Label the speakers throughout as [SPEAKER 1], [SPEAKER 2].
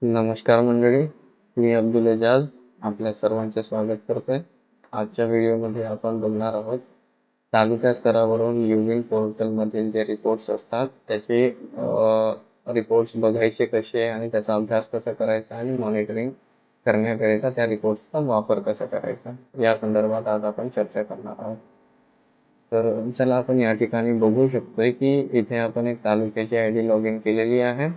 [SPEAKER 1] नमस्कार मंडळी, मी अब्दुल एजाज आपल्या सर्वांचे स्वागत करतोय. आजच्या व्हिडिओमध्ये आपण बघणार आहोत तालुका स्तरावरून युविंग पोर्टलमधील जे रिपोर्ट्स असतात त्याचे रिपोर्ट्स बघायचे कसे आणि त्याचा अभ्यास कसा करायचा आणि मॉनिटरिंग करण्याकरिता त्या रिपोर्ट्सचा वापर कसा करायचा या संदर्भात आज आपण चर्चा करणार आहोत. तर चला आपण या ठिकाणी बघू शकतोय की इथे आपण एक तालुक्याची ID लॉग इन केलेली आहे.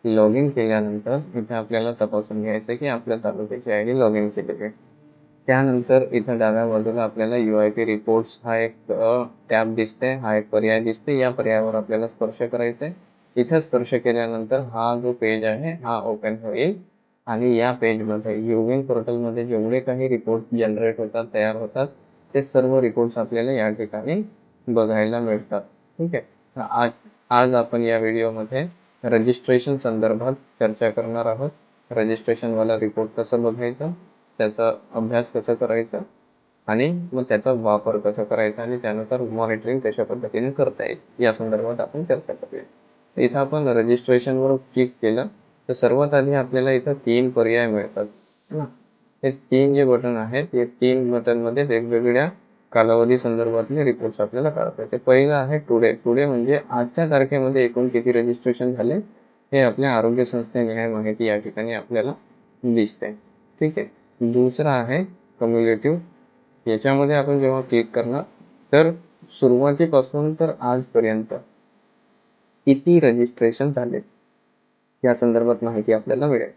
[SPEAKER 1] लॉग इन केल्यानंतर इथे आपल्याला तपासून घ्यायचं की आपल्या तालुक्याची ID लॉग इन केलेली आहे. त्यानंतर इथं डाव्या बाजूला आपल्याला UIP रिपोर्ट्स हा एक टॅब दिसते, हा एक पर्याय दिसते. या पर्यायावर आपल्याला स्पर्श करायचा आहे. इथे स्पर्श केल्यानंतर हा जो पेज आहे हा ओपन होईल आणि या पेजमध्ये युविंग पोर्टलमध्ये जेवढे काही रिपोर्ट जनरेट होतात, तयार होतात, ते सर्व रिपोर्ट्स आपल्याला या ठिकाणी बघायला मिळतात. ठीक आहे. आज आपण या व्हिडिओमध्ये रजिस्ट्रेशन संदर्भात चर्चा करणार आहोत. रजिस्ट्रेशन वाला रिपोर्ट कसं बघायचं, त्याचा अभ्यास कसा करायचा आणि मग त्याचा वापर कसा करायचा आणि त्यानुसार मॉनिटरिंग कशा पद्धतीने करता येईल या संदर्भात आपण चर्चा करूया. इथं आपण रजिस्ट्रेशनवर क्लिक केलं तर सर्वात आधी आपल्याला इथं 3 पर्याय मिळतात. हे 3 जे बटन आहेत, या 3 बटनमध्ये वेगवेगळ्या कालावधी संदर्भातले रिपोर्ट्स आपल्याला काढता येते. पहिलं आहे टुडे. टुडे म्हणजे आजच्या तारखेमध्ये एकूण किती रजिस्ट्रेशन झाले हे आपल्या आरोग्य संस्थेने माहिती या ठिकाणी आपल्याला दिसते. ठीक आहे. दुसरा आहे कम्युलेटिव्ह. याच्यामध्ये आपण जेव्हा क्लिक करणार तर सुरुवातीपासून तर आजपर्यंत किती रजिस्ट्रेशन झाले या संदर्भात माहिती आपल्याला मिळेल.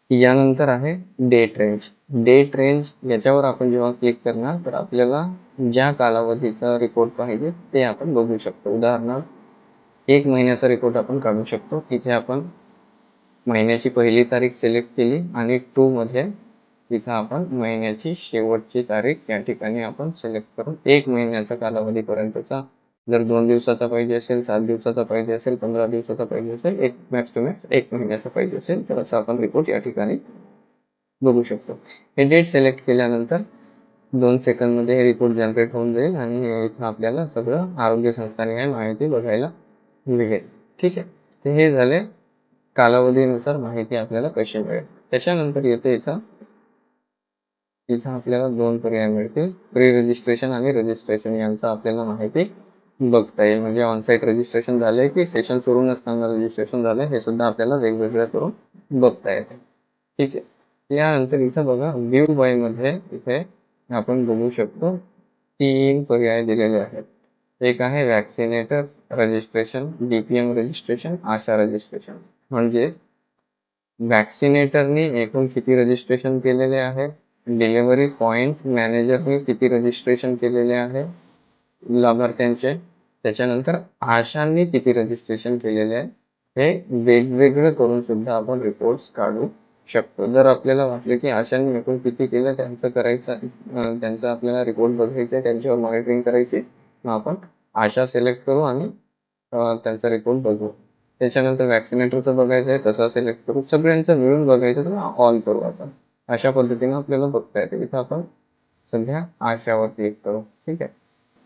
[SPEAKER 1] यानंतर आहे डेट रेंज. डेट रेंज याच्यावर आपण जेव्हा क्लिक करणार तर आपल्याला ज्या कालावधीचा रिपोर्ट पाहिजे ते आपण बघू शकतो. उदाहरणार्थ 1 महिन्याचा रिपोर्ट आपण काढू शकतो. इथे आपण महिन्याची पहिली तारीख सिलेक्ट केली आणि 2 मध्ये इथं आपण महिन्याची शेवटची तारीख या ठिकाणी आपण सिलेक्ट करून 1 महिन्याचा कालावधीपर्यंतचा, जर 2 दिवसाचा पाहिजे असेल, 7 दिवसाचा पाहिजे असेल, 15 दिवसाचा पाहिजे असेल, एक मॅक्स टू मॅक्स 1 महिन्याचा पाहिजे असेल तर असं आपण रिपोर्ट या ठिकाणी बघू शकतो. हे डेट सिलेक्ट केल्यानंतर 2 सेकंदमध्ये हे रिपोर्ट जनरेट होऊन जाईल आणि इथं आपल्याला सगळं आरोग्य संस्थाने माहिती बघायला मिळेल. ठीक आहे. तर हे झाले कालावधीनुसार माहिती आपल्याला कशी मिळेल. त्याच्यानंतर येते इथं आपल्याला 2 पर्याय मिळतील. प्री रजिस्ट्रेशन आणि रजिस्ट्रेशन यांचा आपल्याला माहिती बघता येईल. म्हणजे ऑनसाईट रजिस्ट्रेशन झाले की सेशन सुरू नसताना रजिस्ट्रेशन झाले हे सुद्धा आपल्याला वेगवेगळं करून बघता येते. ठीक आहे. यानंतर इथं बघा व्ह्यू बाय मध्ये इथे आपण बघू शकतो 3 पर्याय दिलेले आहेत. एक आहे वॅक्सिनेटर रजिस्ट्रेशन, DPM रजिस्ट्रेशन, आशा रजिस्ट्रेशन. म्हणजे वॅक्सिनेटरनी एकूण किती रजिस्ट्रेशन केलेले आहे, डिलिव्हरी पॉइंट मॅनेजरनी किती रजिस्ट्रेशन केलेले आहे लाभार्थ्यांचे, त्याच्यानंतर आशांनी किती रजिस्ट्रेशन केलेले आहे, हे वेगवेगळं करून सुद्धा आपण रिपोर्ट्स काढू शकतो. जर आपल्याला वाटलं की आशांनी एकूण किती केलं त्यांचं करायचं, त्यांचा आपल्याला रिपोर्ट बघायचा, त्यांच्यावर मॉनिटरिंग करायची, मग आपण आशा सिलेक्ट करू आणि त्यांचा रिपोर्ट बघू. त्याच्यानंतर वॅक्सिनेटरचं बघायचं आहे तसा सिलेक्ट करू. सगळ्यांचं मिळून बघायचं तर ऑल करू आपण. अशा पद्धतीने आपल्याला बघता येते. इथं आपण सध्या आशावर क्लिक करू. ठीक आहे.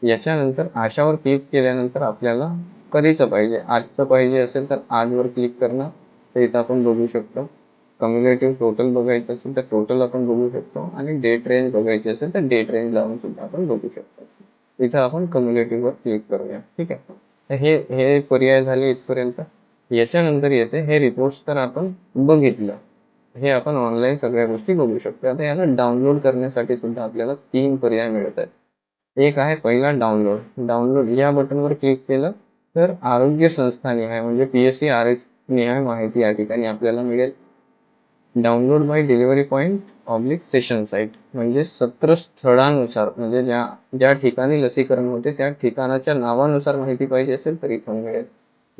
[SPEAKER 1] याच्यानंतर आशावर क्लिक केल्यानंतर आपल्याला कधीचं पाहिजे, आजचं पाहिजे असेल तर आजवर क्लिक करणं, तर इथं आपण बघू शकतो. कम्युलेटिव्ह टोटल बघायचं असेल तर टोटल आपण बघू शकतो आणि डेट रेंज बघायची असेल तर डेट रेंज लावून सुद्धा आपण बघू शकतो. इथं आपण कम्युलेटिव्हवर क्लिक करूया. ठीक आहे. तर हे पर्याय झाले इथपर्यंत. याच्यानंतर येते हे रिपोर्ट्स तर आपण बघितलं, हे आपण ऑनलाईन सगळ्या गोष्टी बघू शकतो. आता याला डाउनलोड करण्यासाठी सुद्धा आपल्याला 3 पर्याय मिळत आहेत. एक आहे पहिला डाउनलोड. डाउनलोड या बटनवर क्लिक केलं तर आरोग्य संस्था निहाय म्हणजे PSCRS निहाय माहिती या ठिकाणी आपल्याला मिळेल. Download by delivery point oblique session site म्हणजे सत्र स्थळानुसार, म्हणजे ज्या ठिकाणी लसीकरण होते त्या ठिकाणाच्या नावानुसार माहिती पाहिजे असेल तर इथून मिळेल.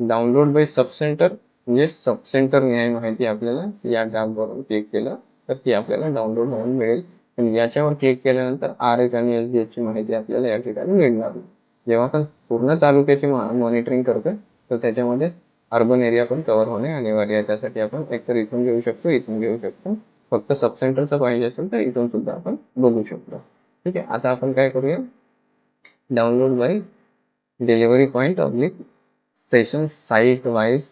[SPEAKER 1] डाउनलोड बाय सब सेंटर म्हणजे सब सेंटर निहाय माहिती आपल्याला या टॅबवरून क्लिक केलं तर ती आपल्याला डाउनलोड होऊन मिळेल. पण याच्यावर क्लिक केल्यानंतर RH आणि SGH ची माहिती आपल्याला या ठिकाणी मिळणार नाही. जेव्हा आपण पूर्ण तालुक्याची मॉनिटरिंग करतोय तर त्याच्यामध्ये अर्बन एरिया पण कव्हर होणे अनिवार्य आहे. त्यासाठी आपण एकतर इथून घेऊ शकतो, इथून घेऊ शकतो. फक्त सब सेंटरचं पाहिजे असेल तर इथून सुद्धा आपण बघू शकतो. ठीक आहे. आता आपण काय करूया, download by delivery point oblique session site wise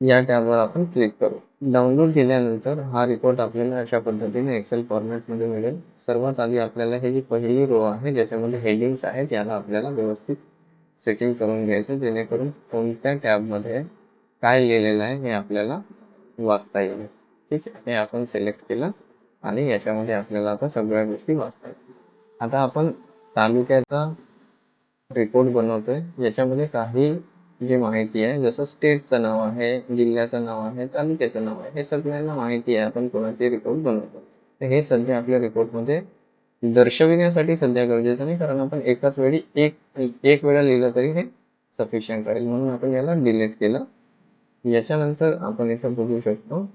[SPEAKER 1] या टॅबवर आपण क्लिक करू. डाउनलोड केल्यानंतर हा रिपोर्ट आपल्याला अशा पद्धतीने एक्सेल फॉर्मॅटमध्ये मिळेल. सर्वात आधी आपल्याला ही जी पहिली रो आहे ज्याच्यामध्ये हेडिंग्स आहेत याला आपल्याला व्यवस्थित सेटिंग करून घ्यायचं, जेणेकरून कोणत्या टॅबमध्ये काय लिहिलेलं आहे हे आपल्याला वाचता येईल. ठीक आहे, हे आपण सिलेक्ट केलं आणि याच्यामध्ये आपल्याला आता सगळ्या गोष्टी वाचता येतील. आता आपण तालुक्याचा रिपोर्ट बनवतोय. याच्यामध्ये काही जी माहिती आहे, जसं स्टेटचं नाव आहे, जिल्ह्याचं नाव आहे, तालुक्याचं नाव आहे, हे सगळ्यांना माहिती आहे आपण कोणाचे रिपोर्ट बनवतो. तर हे सध्या आपल्या रिपोर्टमध्ये दर्शविण्यासाठी सध्या गरजेचं नाही, कारण आपण एकाच वेळी एक वेळा लिहिलं तरी हे सफिशियंट राहील, म्हणून आपण याला डिलीट केलं. याच्यानंतर आपण इथं बघू शकतो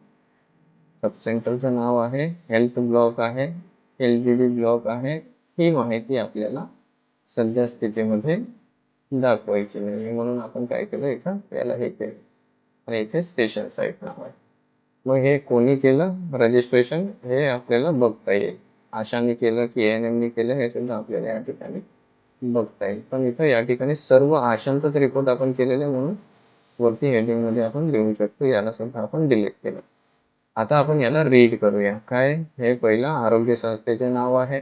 [SPEAKER 1] सबसेंटरचं नाव आहे, हेल्थ ब्लॉक आहे, LGD ब्लॉक आहे. ही माहिती आपल्याला सध्या स्थितीमध्ये दाखवायची नाही, म्हणून आपण काय केलं, इथं याला हे केलं आणि इथे स्टेशन साईट नाव आहे. मग हे कोणी केलं रजिस्ट्रेशन हे आपल्याला बघता येईल. आशाने केलं की ANM ने केलं हे सुद्धा आपल्याला या ठिकाणी बघता येईल. पण इथं या ठिकाणी सर्व आशांचाच रिपोर्ट आपण केलेले म्हणून वरती हेडिंग मध्ये आपण लिहू शकतो. याला सुद्धा आपण डिलीट केलं. आता आपण याला रीड करूया. काय हे पहिलं आरोग्य संस्थेचे नाव आहे,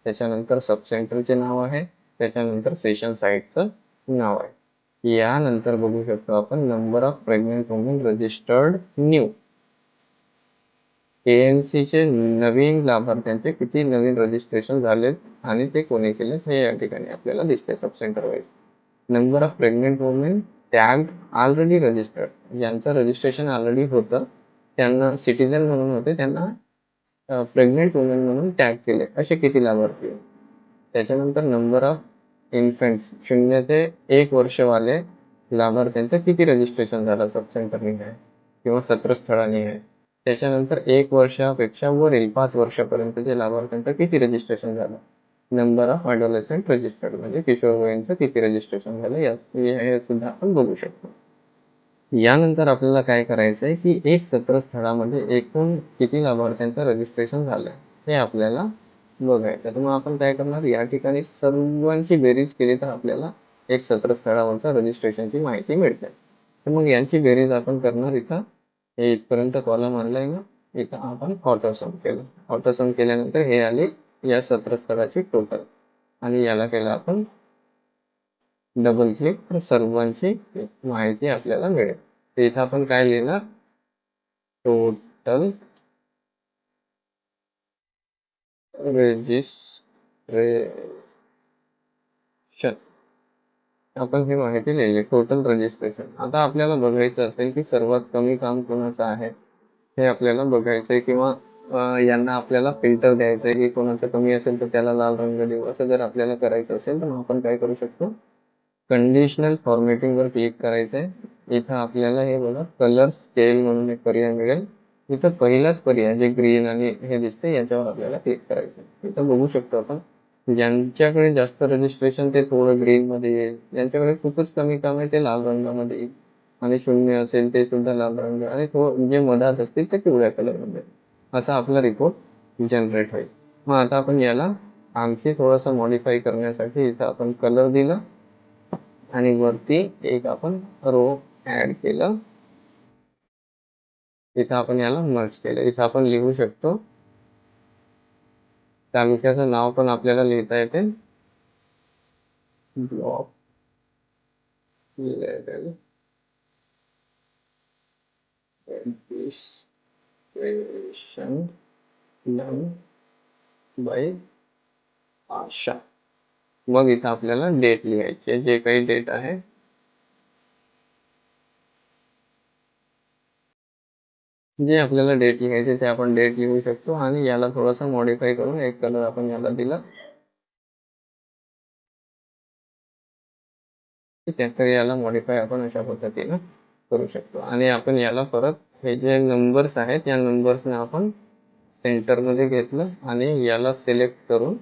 [SPEAKER 1] त्याच्यानंतर सब सेंटरचे नाव आहे, त्याच्यानंतर सेशन साईटचं नाव आहे. यानंतर बघू शकतो आपण number of pregnant women registered new. ANC चे नवीन लाभार्थ्यांचे किती नवीन रजिस्ट्रेशन झालेत आणि ते कोणी केलेत हे या ठिकाणी आपल्याला दिसते sub centre wise. Number of pregnant women tag already registered, ज्यांचं रजिस्ट्रेशन ऑलरेडी होतं त्यांना सिटीजन म्हणून होते, त्यांना प्रेग्नेंट वुमेन म्हणून टॅग केले असे किती लाभार्थी. त्याच्यानंतर नंबर ऑफ इन्फंट्स 0 ते 1 वर्षवाले लाभार्थ्यांचं किती रजिस्ट्रेशन झालं सब सेंटरने आहे किंवा सत्रस्थळाने आहे. त्याच्यानंतर 1 वर्षापेक्षा वरील 5 वर्षापर्यंतचे लाभार्थ्यांचं किती रजिस्ट्रेशन झालं. नंबर ऑफ अडोलेसंट रजिस्टर्ड म्हणजे किशोरवयीनचं किती रजिस्ट्रेशन झालं हे सुद्धा आपण बघू शकतो. यानंतर आपल्याला काय करायचं आहे की एक सत्रस्थळामध्ये एकूण किती लाभार्थ्यांचं रजिस्ट्रेशन झालं हे आपल्याला बघायचं. तर मग आपण काय करणार, या ठिकाणी सर्वांची बेरीज केली तर आपल्याला एक सत्रस्थळावरच्या रजिस्ट्रेशनची माहिती मिळते. तर मग यांची बेरीज आपण करणार. इथं हे इथपर्यंत कॉलम आणलाय ना, इथं आपण ऑटोसम केलं. ऑटोसम केल्यानंतर हे आले या सत्रस्थळाची टोटल आणि याला केलं आपण डबल क्लिक तर सर्वांची माहिती आपल्याला मिळेल. तर इथं आपण काय लिहिणार, टोटल रजिस्ट्रेशन. आपण ही माहिती लिहिली टोटल रजिस्ट्रेशन. आता आपल्याला बघायचं असेल की सर्वात कमी काम कोणाचं आहे हे आपल्याला बघायचंय, किंवा यांना आपल्याला फिल्टर द्यायचंय की कोणाचं कमी असेल तर त्याला लाल रंग देऊ. असं जर आपल्याला करायचं असेल तर आपण काय करू शकतो, कंडिशनल फॉर्मॅटिंग वर क्लिक करायचंय. इथं आपल्याला हे बघा कलर स्केल म्हणून एक पर्याय मिळेल. इथं पहिलाच पर्याय जे ग्रीन आणि हे दिसते याच्यावर आपल्याला क्लिक करायचं. इथं बघू शकतो आपण ज्यांच्याकडे जास्त रजिस्ट्रेशन ते थोडं ग्रीन मध्ये येईल, ज्यांच्याकडे खूपच कमी काम आहे ते लाल रंगामध्ये येईल आणि 0 असेल ते सुद्धा लाल रंग आणि जे मधात असतील ते पिवळ्या कलर मध्ये. असा आपला रिपोर्ट जनरेट होईल. मग आता आपण याला आणखी थोडासा मॉडिफाय करण्यासाठी इथं आपण कलर दिला आणि वरती एक आपण रो ऍड केलं. इथं आपण याला मर्ज केलं. इथं आपण लिहू शकतो, तालुक्याचं नाव पण आपल्याला लिहिता येते, block level registration done by ASHA. मग इथं आपल्याला डेट लिहायची, जे काही डेट आहे जे आपल्याला डेट लिहायचे ते आपण डेट लिहू शकतो आणि याला थोडासा मॉडिफाय करून एक कलर आपण याला दिला. ठीक आहे, तर याला मॉडिफाय आपण अशा पद्धतीनं करू शकतो आणि आपण याला परत हे जे नंबर्स आहेत या नंबर्सने आपण सेंटरमध्ये घेतलं आणि याला सिलेक्ट करून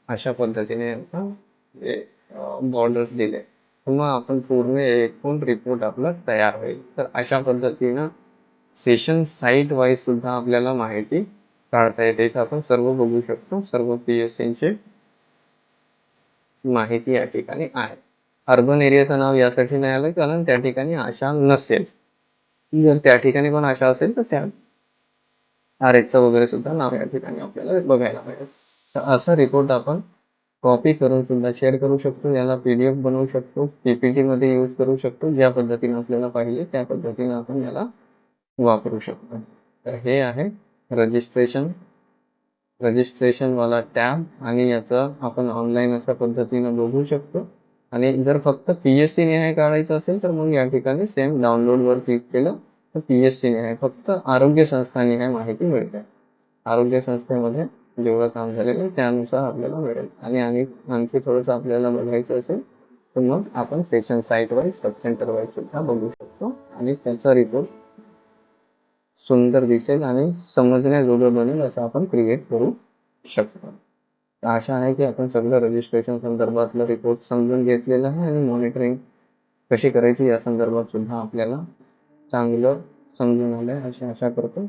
[SPEAKER 1] अशा पद्धतीने आपण बॉर्डर्स दिले. मग आपण पूर्ण एकूण रिपोर्ट आपला तयार होईल. तर अशा पद्धतीनं सेशन साईट वाईज सुद्धा आपल्याला माहिती काढता येते. इथं आपण सर्व बघू शकतो, सर्व PSCची माहिती या ठिकाणी आहे. अर्बन एरियाचं नाव यासाठी नाही आलं कारण त्या ठिकाणी आशा नसेल. जर त्या ठिकाणी पण आशा असेल तर त्या आर-एचचं वगैरे सुद्धा नाव या ठिकाणी आपल्याला बघायला मिळेल. तर असा रिपोर्ट आपण कॉपी करून सुद्धा शेअर करू शकतो. याला PDF बनवू शकतो. PPTमध्ये यूज करू शकतो. ज्या पद्धतीने आपल्याला पाहिजे त्या पद्धतीने आपण याला वापरू शकतो. तर हे आहे रजिस्ट्रेशन वाला टॅब आणि याचा आपण ऑनलाईन अशा पद्धतीने बघू शकतो. आणि जर फक्त PSC निहाय काढायचं असेल तर मग या ठिकाणी सेम डाउनलोडवर क्लिक केलं तर PSC निहाय फक्त आरोग्य संस्था निहाय माहिती मिळते. आरोग्य संस्थेमध्ये जेवढं काम झालेलं आहे त्यानुसार आपल्याला मिळेल. आणि आणखी थोडंसं आपल्याला बघायचं असेल तर मग आपण session site wise sub centre wise सुद्धा बघू शकतो आणि त्याचा रिपोर्ट सुंदर दिसेल आणि समजण्याजोगं बनेल असं आपण क्रिएट करू शकतो. आशा आहे की आपण सगळं रजिस्ट्रेशन संदर्भातलं रिपोर्ट समजून घेतलेलं आहे आणि मॉनिटरिंग कशी करायची या संदर्भात सुद्धा आपल्याला चांगलं समजून आलंय अशी आशा करतो.